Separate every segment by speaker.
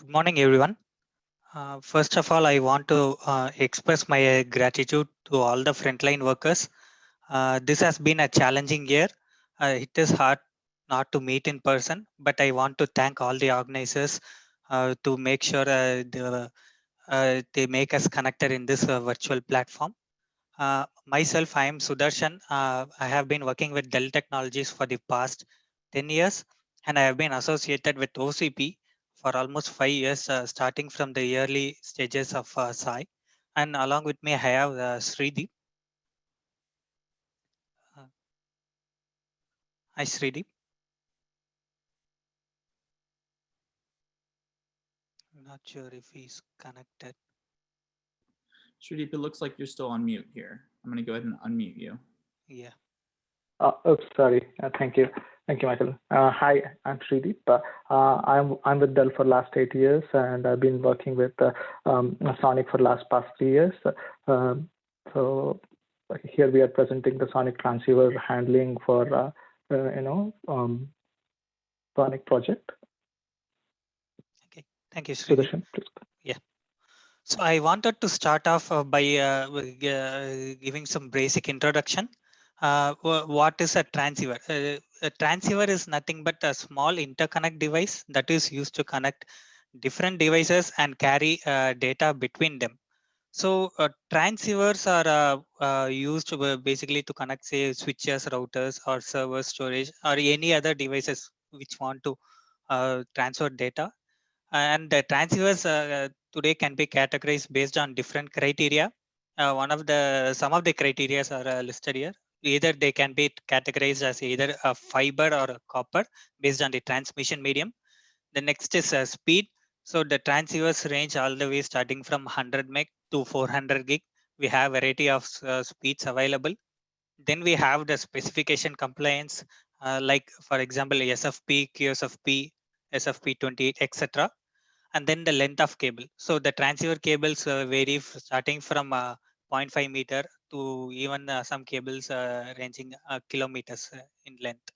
Speaker 1: Good morning, everyone. First of all, I want to express my gratitude to all the frontline workers. This has been a challenging year. It is hard not to meet in person, but I want to thank all the organizers to make sure they make us connected in this virtual platform. Myself, I am Sudarshan. I have been working with Dell Technologies for the past 10 years, and I have been associated with OCP for almost 5 years, starting from the early stages of SAI. And along with me, I have Srideep. Uh, Hi, Srideep. I'm not sure if he's connected.
Speaker 2: Shreedeep, it looks like you're still on mute here. I'm going to go ahead and unmute you.
Speaker 1: Yeah.
Speaker 3: Oops, sorry. Thank you. Thank you, Michael. Hi, I'm Srideep. I'm with Dell for last 8 years, and I've been working with SONiC for past 3 years. So here we are presenting the SONiC transceiver handling for SONiC project.
Speaker 1: Okay. Thank you, Srideep.
Speaker 3: Sudarshan, please.
Speaker 1: Yeah. So I wanted to start off by giving some basic introduction. What is a transceiver? A transceiver is nothing but a small interconnect device that is used to connect different devices and carry data between them. So transceivers are used basically to connect, say, switches, routers, or server storage, or any other devices which want to transfer data. And the transceivers today can be categorized based on different criteria. Some of the criteria are listed here. Either they can be categorized as either a fiber or a copper based on the transmission medium. The next is speed. So the transceivers range all the way starting from 100 meg to 400 gig. We have variety of speeds available. Then we have the specification compliance, like for example SFP, QSFP, SFP28, etc. And then the length of cable. So the transceiver cables vary starting from 0.5 meter to even some cables ranging kilometers in length.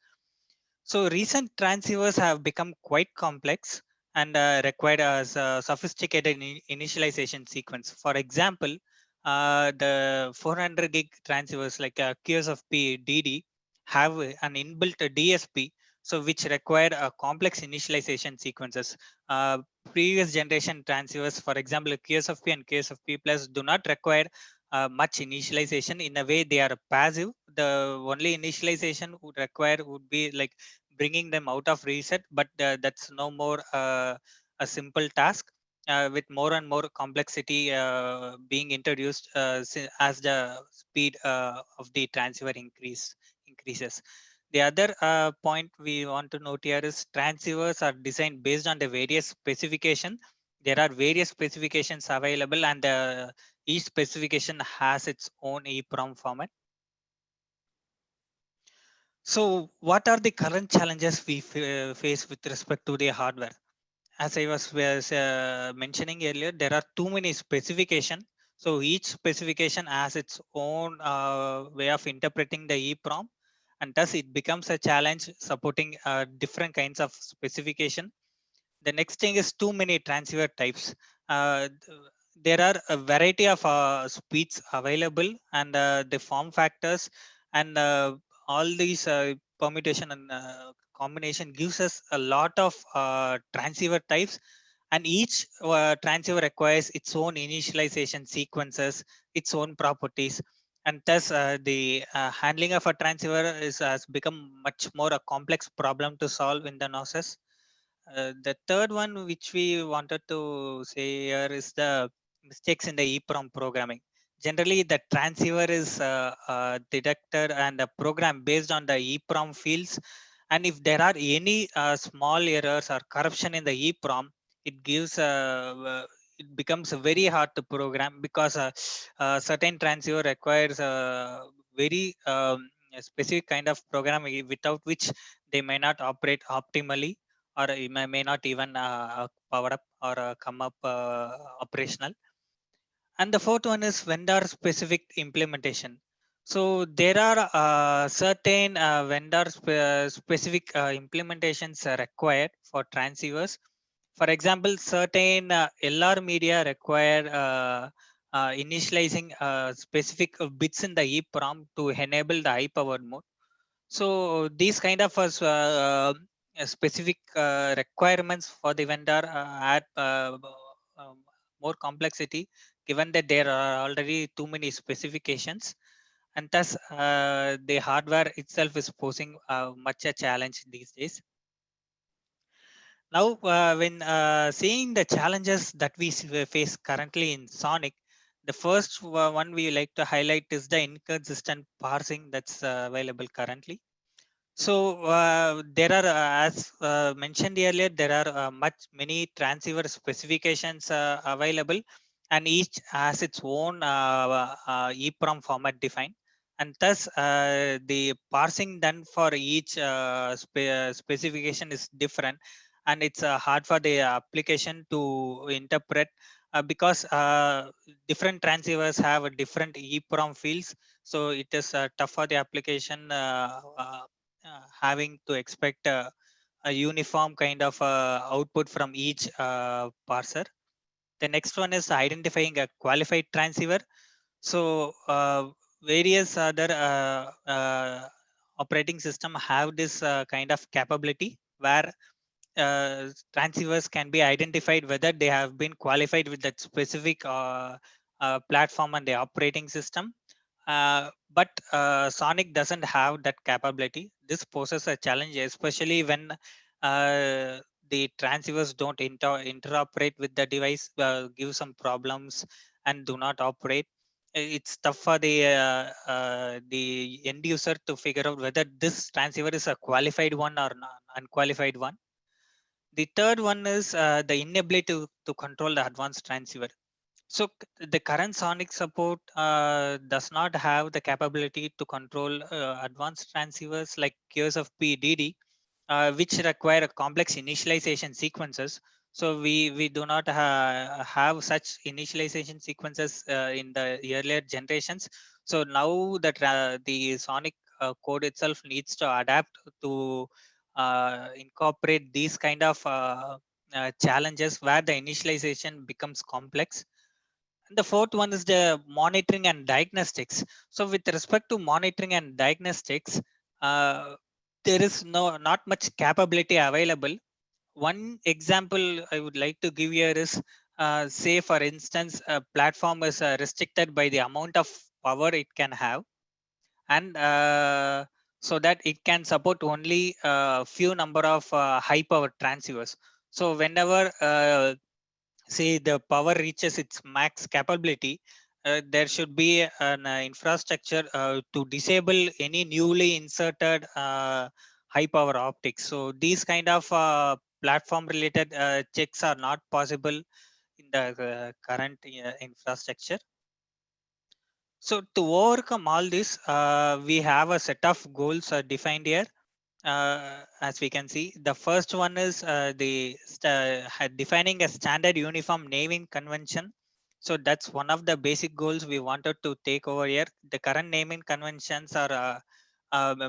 Speaker 1: So recent transceivers have become quite complex and required a sophisticated initialization sequence. For example, the 400 gig transceivers like QSFP DD have an inbuilt DSP, so which require complex initialization sequences. Previous generation transceivers, for example, QSFP and QSFP plus, do not require much initialization. In a way, they are passive. The only initialization would be like bringing them out of reset, but that's no more a simple task. With more and more complexity being introduced as the speed of the transceiver increases. The other point we want to note here is transceivers are designed based on the various specification. There are various specifications available, and each specification has its own EEPROM format. So what are the current challenges we face with respect to the hardware? As I was mentioning earlier, there are too many specifications. So each specification has its own way of interpreting the EEPROM, and thus it becomes a challenge supporting different kinds of specification. The next thing is too many transceiver types. There are a variety of speeds available, and the form factors, and all these permutation and combination gives us a lot of transceiver types, and each transceiver requires its own initialization sequences, its own properties, and thus the handling of a transceiver has become much more a complex problem to solve in the NOSes. The third one which we wanted to say here is the mistakes in the EEPROM programming. Generally, the transceiver is detected and a program based on the EEPROM fields. And if there are any small errors or corruption in the EEPROM, it becomes very hard to program, because certain transceiver requires a very a specific kind of programming without which they may not operate optimally, or it may not even power up or come up operational. And the fourth one is vendor specific implementation. So there are certain vendor specific implementations required for transceivers. For example, certain LR media require initializing specific bits in the EEPROM to enable the high power mode. So these kind of specific requirements for the vendor add more complexity, given that there are already too many specifications, and thus the hardware itself is posing much a challenge these days. Now, when seeing the challenges that we face currently in SONiC, the first one we like to highlight is the inconsistent parsing that's available currently. So there are, as mentioned earlier, there are many transceiver specifications available, and each has its own EEPROM format defined, and thus the parsing done for each specification is different, and it's hard for the application to interpret because different transceivers have a different EEPROM fields, so it is tough for the application. Having to expect a uniform kind of output from each parser. The next one is identifying a qualified transceiver. So various other operating system have this kind of capability where transceivers can be identified whether they have been qualified with that specific platform and the operating system. But SONiC doesn't have that capability. This poses a challenge, especially when the transceivers don't interoperate with the device, give some problems, and do not operate. It's tough for the end user to figure out whether this transceiver is a qualified one or not, unqualified one. The third one is the inability to control the advanced transceiver. So the current SONiC support does not have the capability to control advanced transceivers like QSFP DD, which require complex initialization sequences. So we do not have such initialization sequences in the earlier generations. So now that the SONiC code itself needs to adapt to incorporate these kind of challenges where the initialization becomes complex. And the fourth one is the monitoring and diagnostics. So with respect to monitoring and diagnostics, there is not much capability available. One example I would like to give here is, say for instance, a platform is restricted by the amount of power it can have, and so that it can support only a few number of high power transceivers. So whenever say the power reaches its max capability, there should be an infrastructure to disable any newly inserted high power optics. So these kind of platform related checks are not possible in the current infrastructure. So to overcome all this, we have a set of goals defined here. As we can see, the first one is defining a standard uniform naming convention. So that's one of the basic goals we wanted to take over here. The current naming conventions are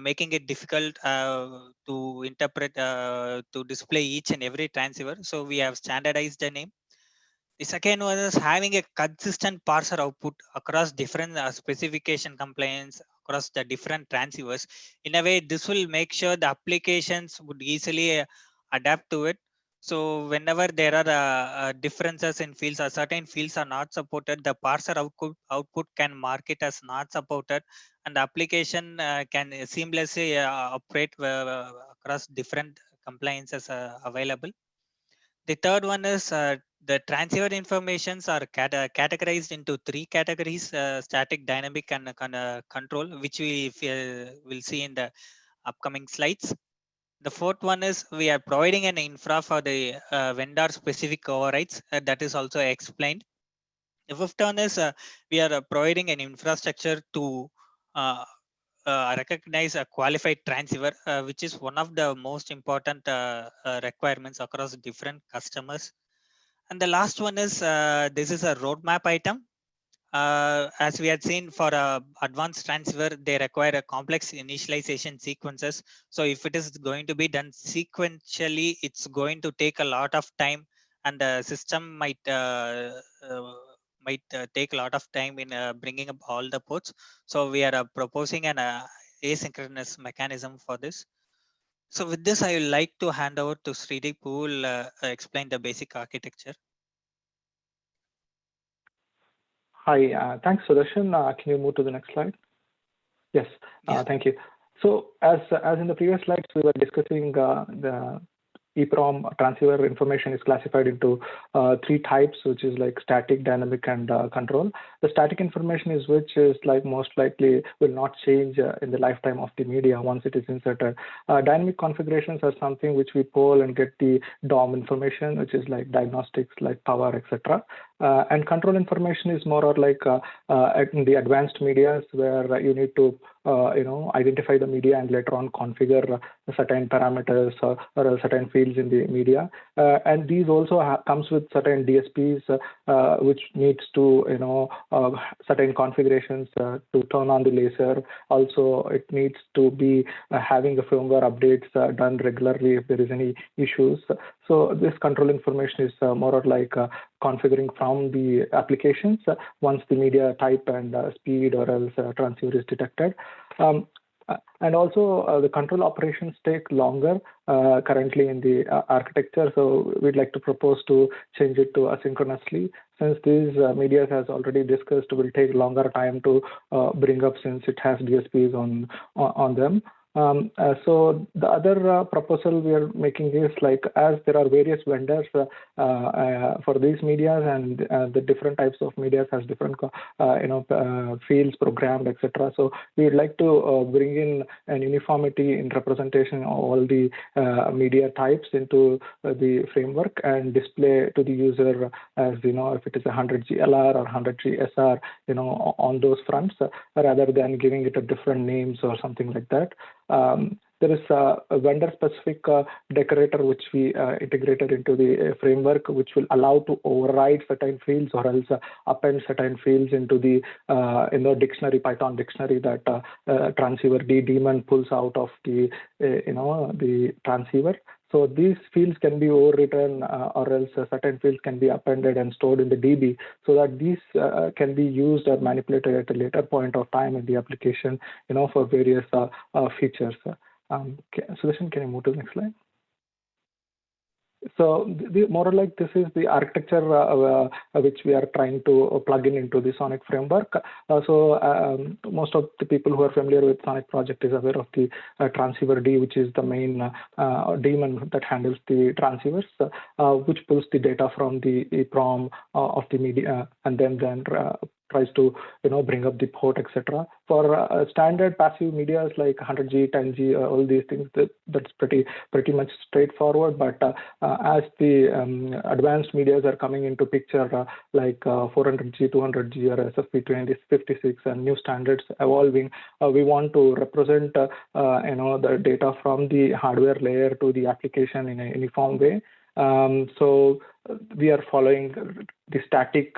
Speaker 1: making it difficult to interpret, to display each and every transceiver. So we have standardized the name. The second one is having a consistent parser output across different specification compliance across the different transceivers. In a way, this will make sure the applications would easily adapt to it. So whenever there are differences in fields, or certain fields are not supported, the parser output can mark it as not supported, and the application can seamlessly operate across different compliances available. The third one is the transceiver informations are categorized into three categories: static, dynamic, and control, which we will see in the upcoming slides. The fourth one is we are providing an infra for the vendor specific overrides, that is also explained. The fifth one is we are providing an infrastructure to recognize a qualified transceiver, which is one of the most important requirements across different customers. And the last one is this is a roadmap item. As we had seen for advanced transceiver, they require a complex initialization sequences. So if it is going to be done sequentially, it's going to take a lot of time. and the system might take a lot of time in bringing up all the ports. So we are proposing an asynchronous mechanism for this. So with this, I would like to hand over to Srideep, who will explain the basic architecture.
Speaker 3: Hi, thanks, Sudarshan. Can you move to the next slide? Yes,
Speaker 1: Yeah.
Speaker 3: thank you. So as in the previous slides, we were discussing the EEPROM transceiver information is classified into 3 types, which is like static, dynamic, and control. The static information is which is like most likely will not change in the lifetime of the media once it is inserted. Dynamic configurations are something which we poll and get the DOM information, which is like diagnostics, like power, etc. And control information is more or like in the advanced medias where you need to identify the media and later on configure certain parameters or certain fields in the media. And these also comes with certain DSPs which needs to certain configurations to turn on the laser. Also, it needs to be having the firmware updates done regularly if there is any issues. So this control information is more or like configuring from the applications once the media type and speed or else transceiver is detected. And also the control operations take longer currently in the architecture. So we'd like to propose to change it to asynchronously. Since these media, as already discussed, will take longer time to bring up since it has DSPs on them. So the other proposal we are making is like as there are various vendors for these media and the different types of media has different fields programmed, etc. So we would like to bring in an uniformity in representation of all the media types into the framework and display to the user as if it is a 100G LR or 100G SR on those fronts rather than giving it a different names or something like that. There is a vendor-specific decorator which we integrated into the framework, which will allow to override certain fields or else append certain fields into the dictionary, Python dictionary that transceiver daemon pulls out of the the transceiver. So these fields can be overwritten or else certain fields can be appended and stored in the DB so that these can be used or manipulated at a later point of time in the application, for various features. Sudarshan, can you move to the next slide? So more or like this is the architecture which we are trying to plug into the SONiC framework. So most of the people who are familiar with SONiC project is aware of the transceiver D, which is the main daemon that handles the transceivers, which pulls the data from the EEPROM of the media and then tries to bring up the port, etc. For standard passive medias like 100G, 10G, all these things, that's pretty much straightforward. But as the advanced medias are coming into picture, like 400G, 200G, or SFP56 and new standards evolving, we want to represent the data from the hardware layer to the application in a uniform way. So we are following the static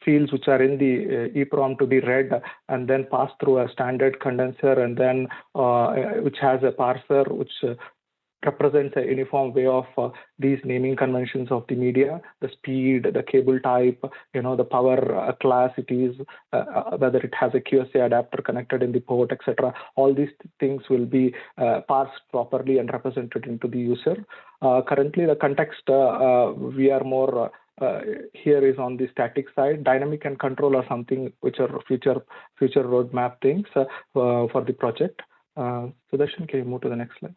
Speaker 3: fields which are in the EEPROM to be read and then pass through a standard condenser and then which has a parser which represents a uniform way of these naming conventions of the media, the speed, the cable type, the power class it is, whether it has a QSA adapter connected in the port, etc. All these things will be parsed properly and represented into the user. Currently, the context we are more here is on the static side. Dynamic and control are something which are future roadmap things for the project. Sudarshan, can you move to the next slide?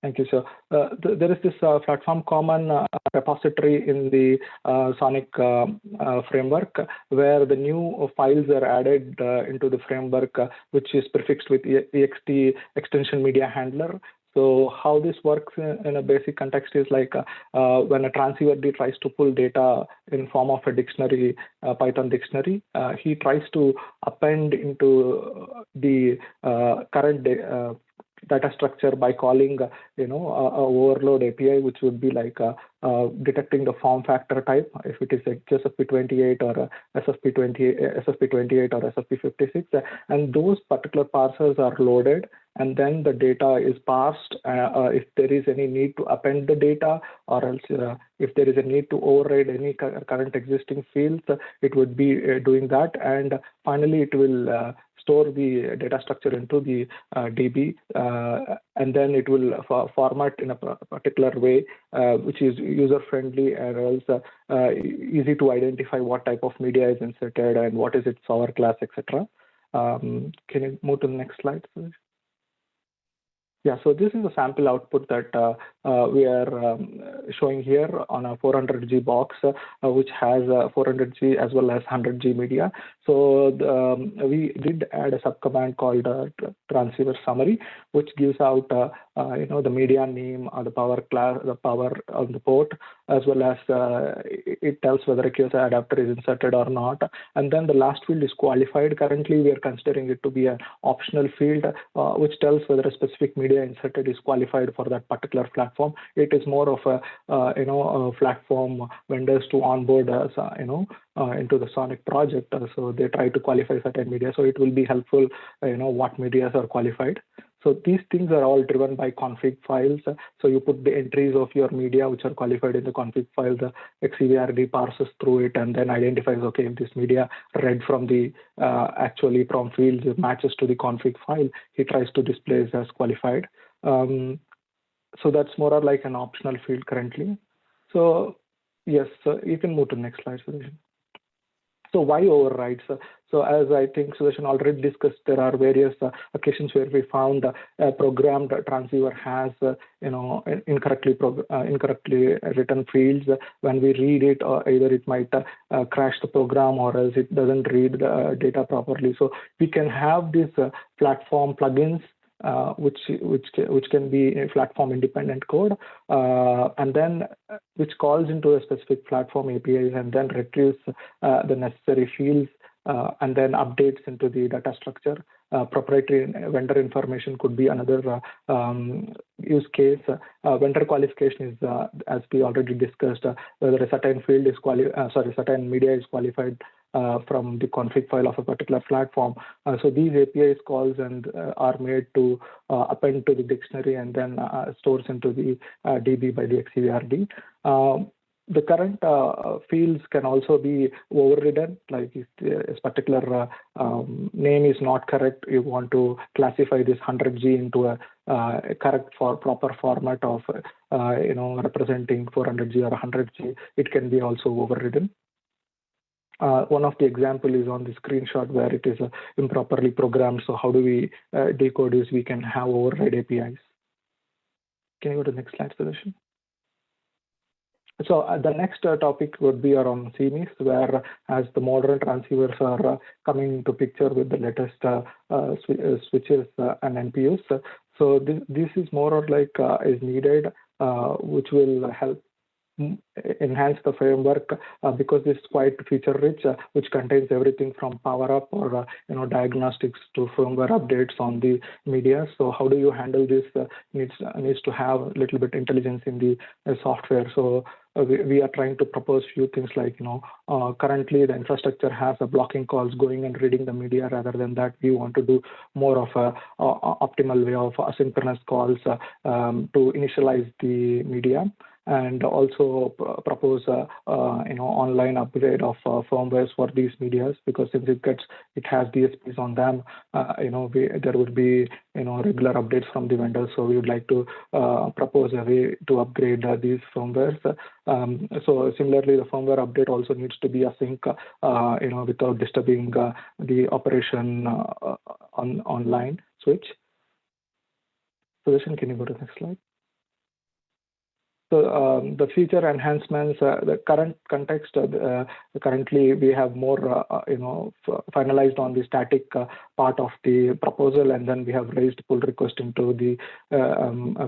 Speaker 3: Thank you, sir. There is this platform common repository in the SONiC framework where the new files are added into the framework, which is prefixed with ext extension media handler. So how this works in a basic context is like when a transceiver D tries to pull data in form of a dictionary, Python dictionary, he tries to append into the current data structure by calling a overload API, which would be like detecting the form factor type, if it is HSFP28 or SFP28 or SFP56, and those particular parsers are loaded, and then the data is parsed. If there is any need to append the data, or else if there is a need to override any current existing fields, it would be doing that, and finally it will store the data structure into the DB, and then it will format in a particular way, which is user-friendly and also easy to identify what type of media is inserted and what is its hour class, etc. Can you move to the next slide, please? Yeah, so this is a sample output that we are showing here on a 400G box, which has 400G as well as 100G media. So we did add a subcommand called Transceiver summary, which gives out the media name, the power class, the power of the port, as well as it tells whether a QSI adapter is inserted or not. And then the last field is qualified. Currently, we are considering it to be an optional field, which tells whether a specific media inserted is qualified for that particular platform. It is more of a platform vendors to onboard us, into the SONiC project. So they try to qualify certain media. So it will be helpful, what medias are qualified. So these things are all driven by config files. So you put the entries of your media which are qualified in the config file. The XCVRD parses through it and then identifies, okay, if this media read from the actually from fields matches to the config file, he tries to display it as qualified. So that's more or like an optional field currently. So yes, you can move to the next slide, Sudarshan. So why overrides? So as I think Sudarshan already discussed, there are various occasions where we found a programmed transceiver has incorrectly written fields. When we read it, either it might crash the program or else it doesn't read the data properly. So we can have these platform plugins, which can be a platform independent code, and then which calls into a specific platform APIs and then retrieves the necessary fields and then updates into the data structure. Proprietary vendor information could be another use case. Vendor qualification is, as we already discussed, whether a certain field is certain media is qualified from the config file of a particular platform. So these APIs calls and are made to append to the dictionary and then stores into the DB by the XCVRD. The current fields can also be overridden, like if this particular name is not correct, you want to classify this 100G into a correct proper format of representing 400G or 100G, it can be also overridden. One of the example is on the screenshot where it is improperly programmed. So how do we decode this? We can have override APIs. Can you go to the next slide, Sudarshan? So the next topic would be around CMES, where as the modern transceivers are coming into picture with the latest switches and NPUs. So this is more or like is needed, which will help enhance the framework because it's quite feature rich, which contains everything from power up or diagnostics to firmware updates on the media. So how do you handle this? Needs to have a little bit intelligence in the software. So we are trying to propose few things like currently the infrastructure has a blocking calls going and reading the media. Rather than that, we want to do more of a optimal way of asynchronous calls to initialize the media. And also propose online upgrade of firmwares for these medias, because since it has DSPs on them, there would be regular updates from the vendors. So we would like to propose a way to upgrade these firmwares. So similarly, the firmware update also needs to be async, without disturbing the operation on online switch. Sudarshan, can you go to the next slide? So the feature enhancements, the current context, currently we have more, finalized on the static part of the proposal, and then we have raised pull request into the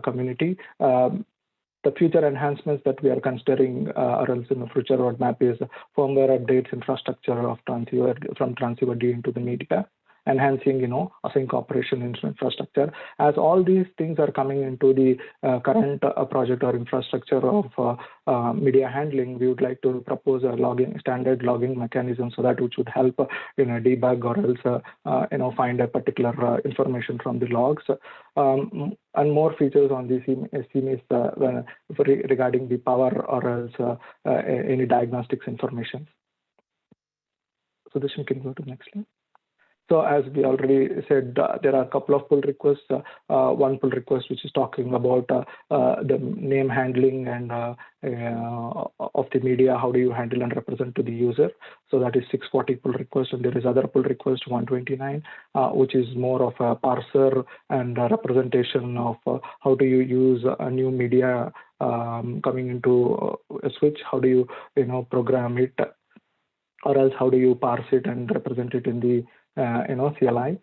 Speaker 3: community. The future enhancements that we are considering or else in the future roadmap is firmware updates, infrastructure of transceiver from transceiver D into the media, enhancing, async operation infrastructure. As all these things are coming into the current project or infrastructure of media handling, we would like to propose a standard logging mechanism so that which would help debug or else find a particular information from the logs. And more features on the CMES regarding the power or else any diagnostics information. So this one can go to the next slide. So as we already said, there are a couple of pull requests. One pull request which is talking about the name handling and of the media. How do you handle and represent to the user? So that is 640 pull request, and there is other pull request 129, which is more of a parser and a representation of how do you use a new media coming into a switch. How do you program it, or else how do you parse it and represent it in the CLI.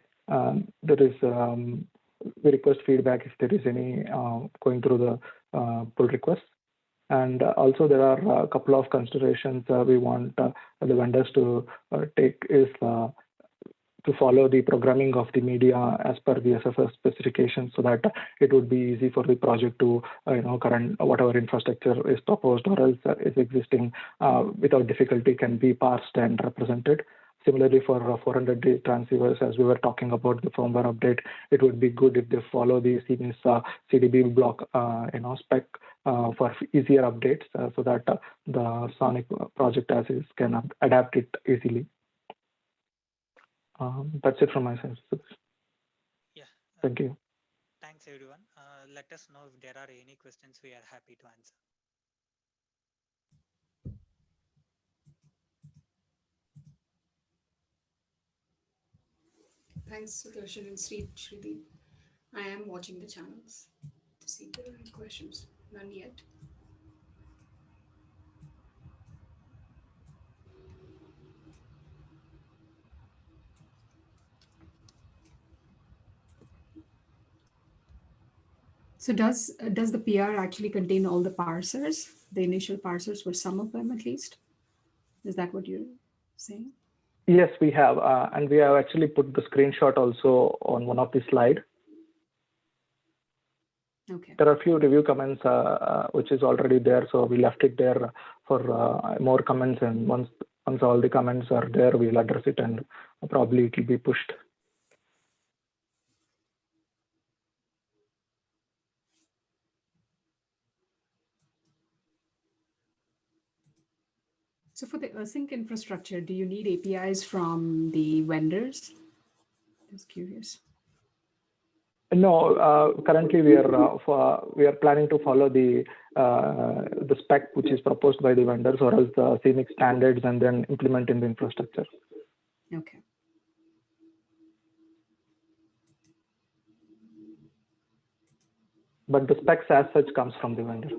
Speaker 3: There is we request feedback if there is any going through the pull requests. And also there are a couple of considerations we want the vendors to take is to follow the programming of the media as per the SFS specifications, so that it would be easy for the project to current whatever infrastructure is proposed or else is existing without difficulty can be parsed and represented. Similarly, for 400D transceivers, as we were talking about the firmware update, it would be good if they follow the CMES CDB block spec for easier updates, so that the SONiC project as is can adapt it easily. That's it from my side.
Speaker 1: Yeah.
Speaker 3: Thank you.
Speaker 1: Thanks, everyone. Let us know if there are any questions. We are happy to answer.
Speaker 4: Thanks, Sudarshan and Shrideep. I am watching the channels to see if there are any questions. None yet. So does the PR actually contain all the parsers, the initial parsers for some of them at least? Is that what you're saying?
Speaker 3: Yes, we have, and we have actually put the screenshot also on one of the slide.
Speaker 4: Okay.
Speaker 3: There are a few review comments which is already there, so we left it there for more comments, and once all the comments are there, we'll address it, and probably it will be pushed.
Speaker 4: So for the async infrastructure, do you need APIs from the vendors? Just curious.
Speaker 3: No, currently we are planning to follow the spec which is proposed by the vendors, or else the SONiC standards, and then implement in the infrastructure.
Speaker 4: Okay.
Speaker 3: But the specs as such comes from the vendor.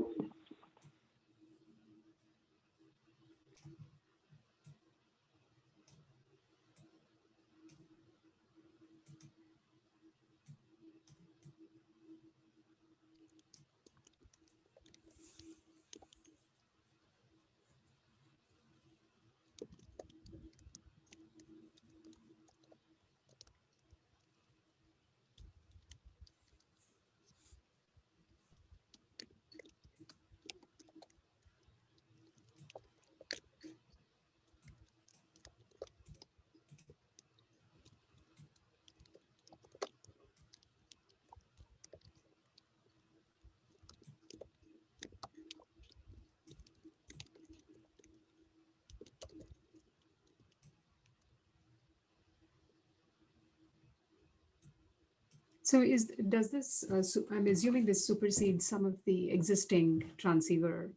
Speaker 4: So does this, I'm assuming this supersedes some of the existing transceiver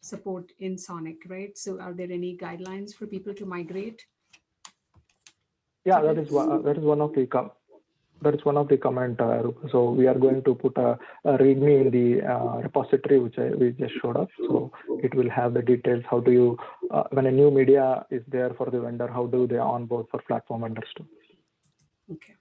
Speaker 4: support in SONiC, right? So are there any guidelines for people to migrate?
Speaker 3: Yeah, that is one of the comment. So we are going to put a README in the repository which we just showed up. So it will have the details. How do you when a new media is there for the vendor, how do they onboard for platform vendors too?
Speaker 4: Okay.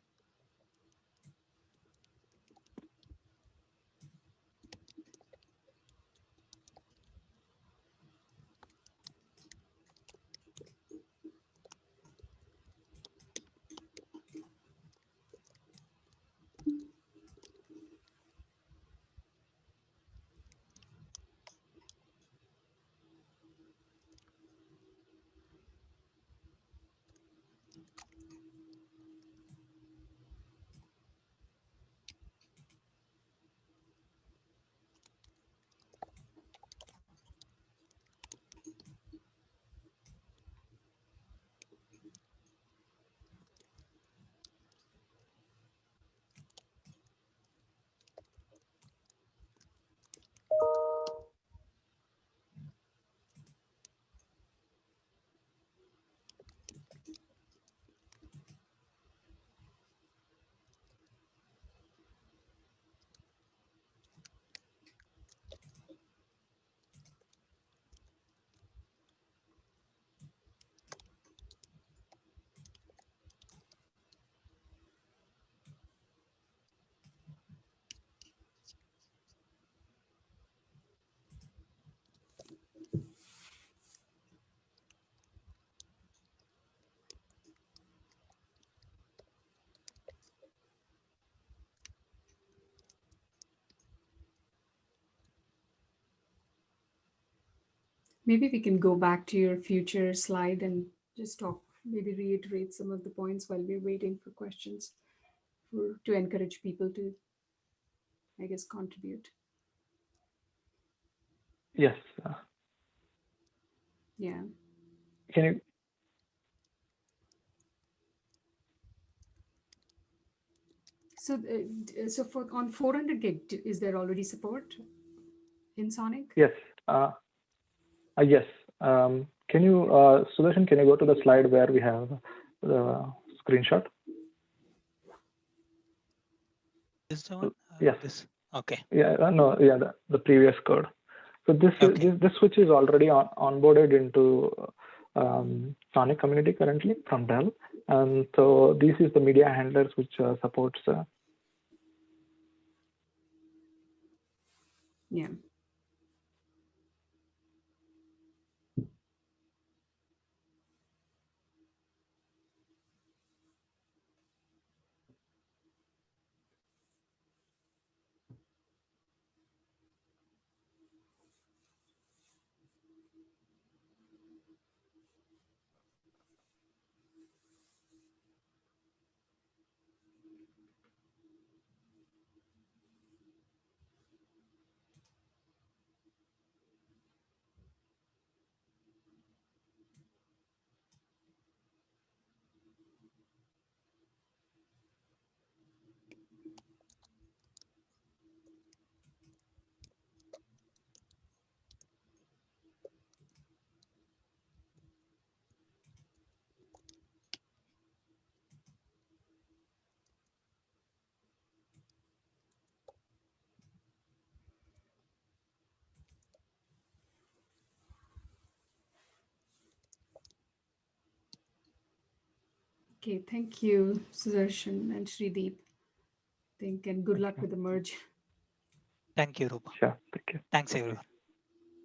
Speaker 4: Maybe we can go back to your future slide and just talk, maybe reiterate some of the points while we're waiting for questions to encourage people to, I guess, contribute.
Speaker 3: Yes.
Speaker 4: Yeah.
Speaker 3: Can you?
Speaker 4: So for on 400 gig, is there already support in SONiC?
Speaker 3: Yes. Yes. Can you, Sudarshan, can you go to the slide where we have the screenshot?
Speaker 1: This the one?
Speaker 3: Yes.
Speaker 1: This. Okay.
Speaker 3: Yeah. No. Yeah. The previous code. So this
Speaker 1: Okay.
Speaker 3: this switch is already onboarded into SONiC community currently from Dell, and so this is the media handlers which supports.
Speaker 4: Yeah. Okay, thank you, Sudarshan and Shrideep. And good luck with the merge.
Speaker 1: Thank you, Rupa.
Speaker 3: Sure. Thank you.
Speaker 1: Thanks, everyone.